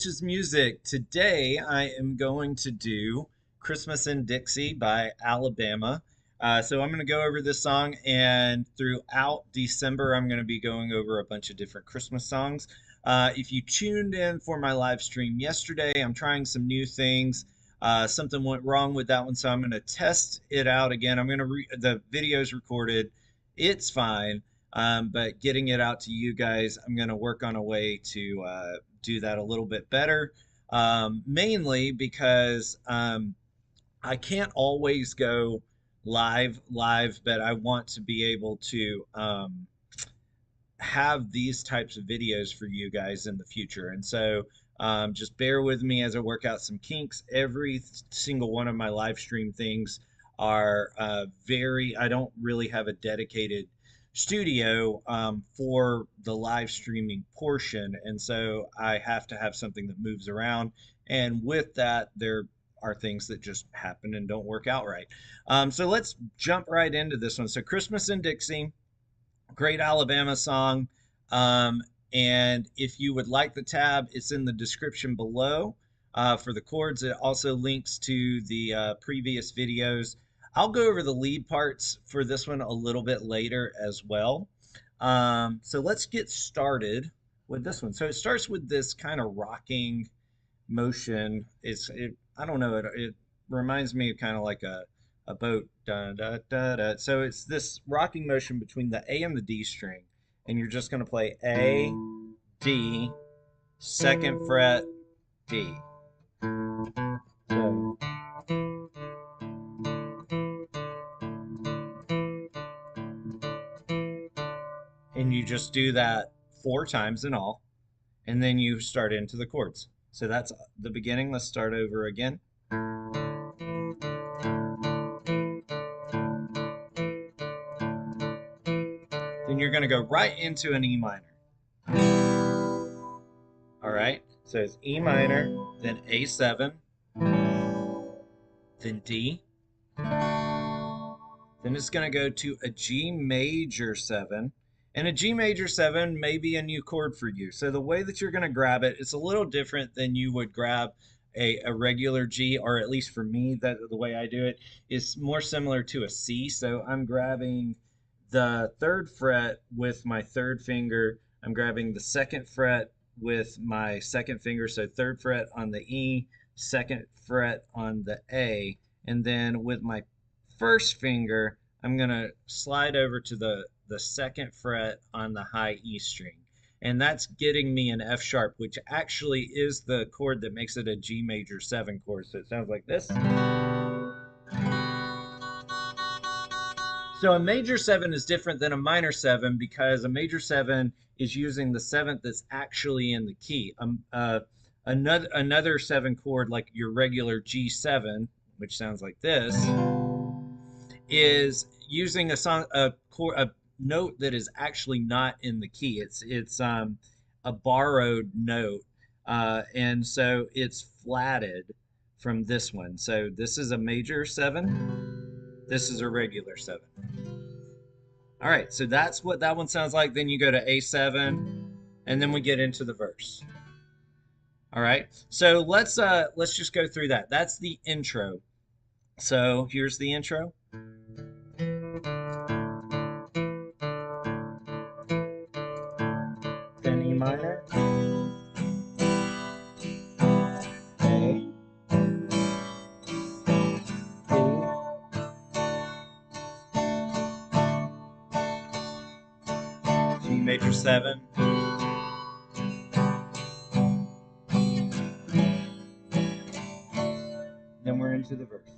Is music. Today I am going to do Christmas in Dixie by Alabama. So I'm going to go over this song, and throughout December, I'm going to be going over a bunch of different Christmas songs. If you tuned in for my live stream yesterday, I'm trying some new things. Something went wrong with that one, so I'm going to test it out again. The video's recorded, it's fine. But getting it out to you guys, I'm going to work on a way to do that a little bit better. Mainly because I can't always go live, but I want to be able to have these types of videos for you guys in the future. And so just bear with me as I work out some kinks. Every single one of my live stream things are I don't really have a dedicated studio for the live streaming portion. And so I have to have something that moves around. And with that, there are things that just happen and don't work out right. So let's jump right into this one. So Christmas in Dixie, great Alabama song. Um, and if you would like the tab, it's in the description below for the chords. It also links to the previous videos. I'll go over the lead parts for this one a little bit later as well. So let's get started with this one. So it starts with this kind of rocking motion. I don't know, it reminds me of kind of like a boat. Da, da, da, da. So it's this rocking motion between the A and the D string, and you're just going to play A, D, second fret, D. So, and you just do that 4 times in all, and then you start into the chords. So that's the beginning. Let's start over again. Then you're going to go right into an E minor. All right, so it's E minor, then A7, then D, then it's going to go to a G major 7, and a G major 7 may be a new chord for you. So the way that you're going to grab it, it's a little different than you would grab a regular G, or at least for me, that the way I do it is more similar to a C. So I'm grabbing the 3rd fret with my 3rd finger. I'm grabbing the 2nd fret with my 2nd finger. So 3rd fret on the E, 2nd fret on the A, and then with my 1st finger, I'm going to slide over to the 2nd fret on the high E string. And that's getting me an F sharp, which actually is the chord that makes it a G major 7 chord. So it sounds like this. So a major 7 is different than a minor 7 because a major 7 is using the 7th that's actually in the key. Another 7 chord, like your regular G7, which sounds like this, is using a note that is actually not in the key. It's a borrowed note, and so it's flatted from this one. So this is a major 7. This is a regular 7. All right, so that's what that one sounds like. Then you go to A7, and then we get into the verse. All right, so let's just go through that. That's the intro. So here's the intro. Then E minor, A, D, G major 7, then we're into the verse.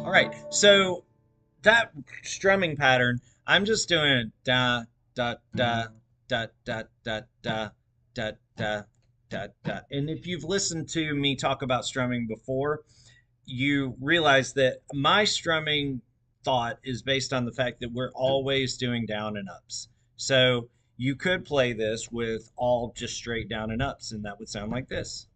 All right, so that strumming pattern, I'm just doing da da da da da da da da da da da. And if you've listened to me talk about strumming before, you realize that my strumming thought is based on the fact that we're always doing down and ups. So you could play this with all just straight down and ups, and that would sound like this.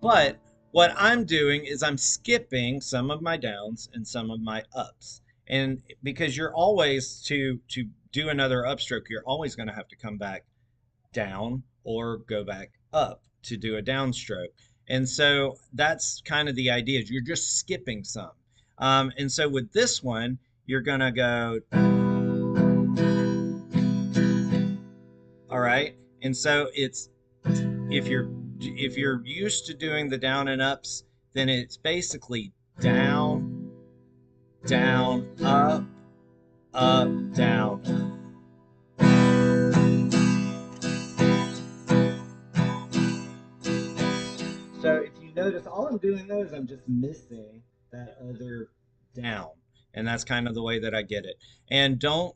But what I'm doing is I'm skipping some of my downs and some of my ups. And because you're always to do another upstroke, you're always going to have to come back down or go back up to do a downstroke. And so that's kind of the idea. Is you're just skipping some. And so with this one, you're going to go, all right. And so it's if you're used to doing the down and ups, then it's basically down, down, up, up, down. So if you notice, all I'm doing though is I'm just missing that other down. And that's kind of the way that I get it. And don't,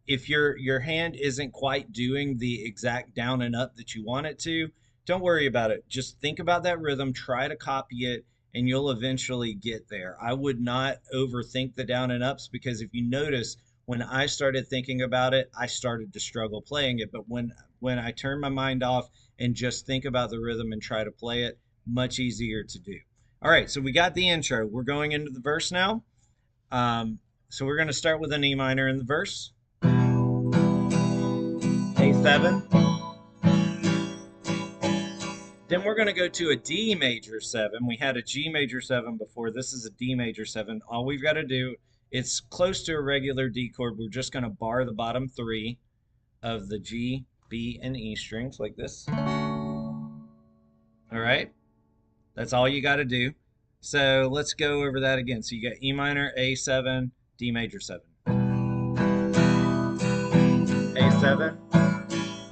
if your hand isn't quite doing the exact down and up that you want it to, don't worry about it. Just think about that rhythm, try to copy it, and you'll eventually get there. I would not overthink the down and ups because if you notice, when I started thinking about it, I started to struggle playing it. But when I turn my mind off and just think about the rhythm and try to play it, much easier to do. All right, so we got the intro. We're going into the verse now. So we're going to start with an E minor in the verse. A7. Then we're going to go to a D major 7. We had a G major 7 before. This is a D major 7. All we've got to do, it's close to a regular D chord. We're just going to bar the bottom 3 of the G, B, and E strings like this. All right? That's all you got to do. So let's go over that again. So you got E minor, A7, D major 7. A7,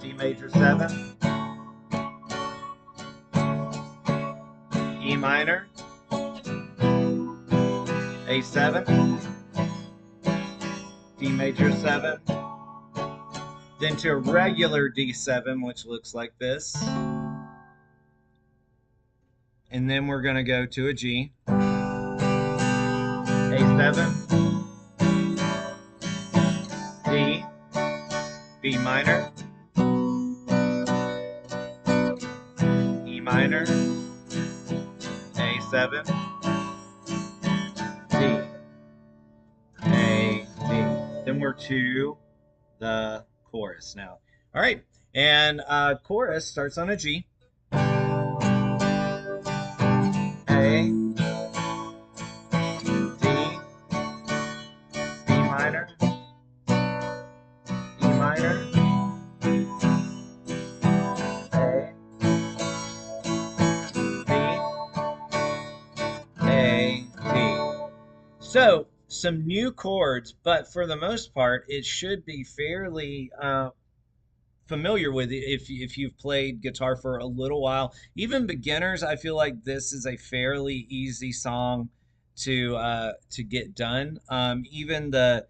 D major 7, E minor, A7, D major 7, then to a regular D7, which looks like this. And then we're going to go to a G, A7, D, B minor, E minor, A7, D, A, D. Then we're to the chorus now. All right, and chorus starts on a G, A, D, B minor, E minor, A, D, A, D. So some new chords, but for the most part, it should be fairly familiar with it if you've played guitar for a little while. Even beginners, I feel like this is a fairly easy song to get done. Even the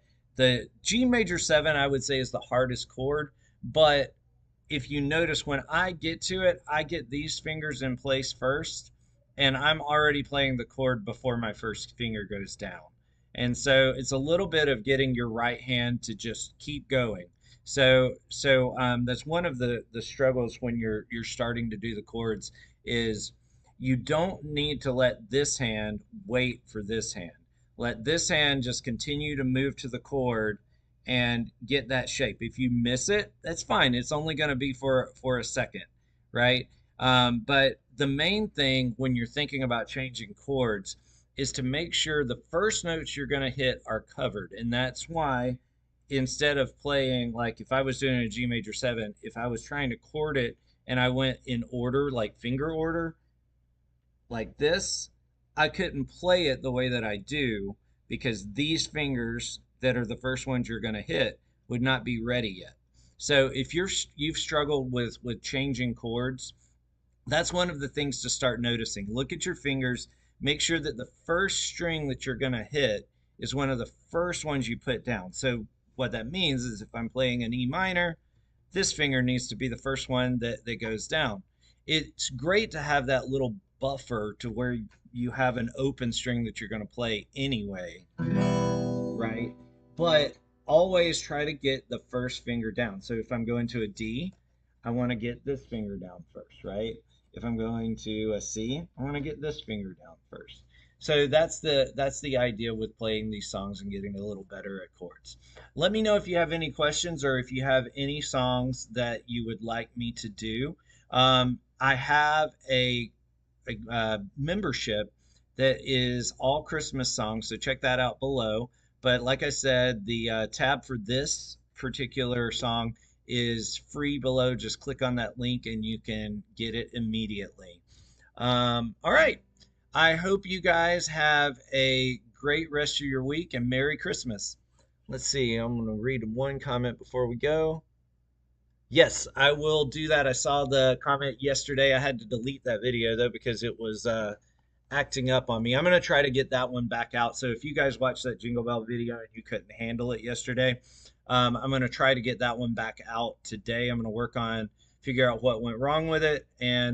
G major 7, I would say, is the hardest chord, but if you notice when I get to it, I get these fingers in place first, and I'm already playing the chord before my first finger goes down. And so it's a little bit of getting your right hand to just keep going. So that's one of the struggles when you're starting to do the chords is you don't need to let this hand wait for this hand. Let this hand just continue to move to the chord and get that shape. If you miss it, that's fine. It's only going to be for a second, right? But the main thing when you're thinking about changing chords is to make sure the first notes you're going to hit are covered. And that's why instead of playing, like if I was doing a G major 7, if I was trying to chord it and I went in order, like finger order, like this, I couldn't play it the way that I do because these fingers that are the first ones you're going to hit would not be ready yet. So if you've struggled with changing chords, that's one of the things to start noticing. Look at your fingers, make sure that the first string that you're going to hit is one of the first ones you put down. So what that means is if I'm playing an E minor, this finger needs to be the first one that goes down. It's great to have that little buffer to where you have an open string that you're going to play anyway, right? But always try to get the first finger down. So if I'm going to a D, I want to get this finger down first, right? If I'm going to a C, I want to get this finger down first. So that's the idea with playing these songs and getting a little better at chords. Let me know if you have any questions or if you have any songs that you would like me to do. I have a membership that is all Christmas songs, so check that out below. But like I said, the tab for this particular song is free below. Just click on that link and you can get it immediately. All right. I hope you guys have a great rest of your week and Merry Christmas. Let's see. I'm going to read one comment before we go. Yes, I will do that. I saw the comment yesterday. I had to delete that video though because it was acting up on me. I'm going to try to get that one back out. So if you guys watched that Jingle Bell video and you couldn't handle it yesterday, I'm going to try to get that one back out today. I'm going to work on figure out what went wrong with it and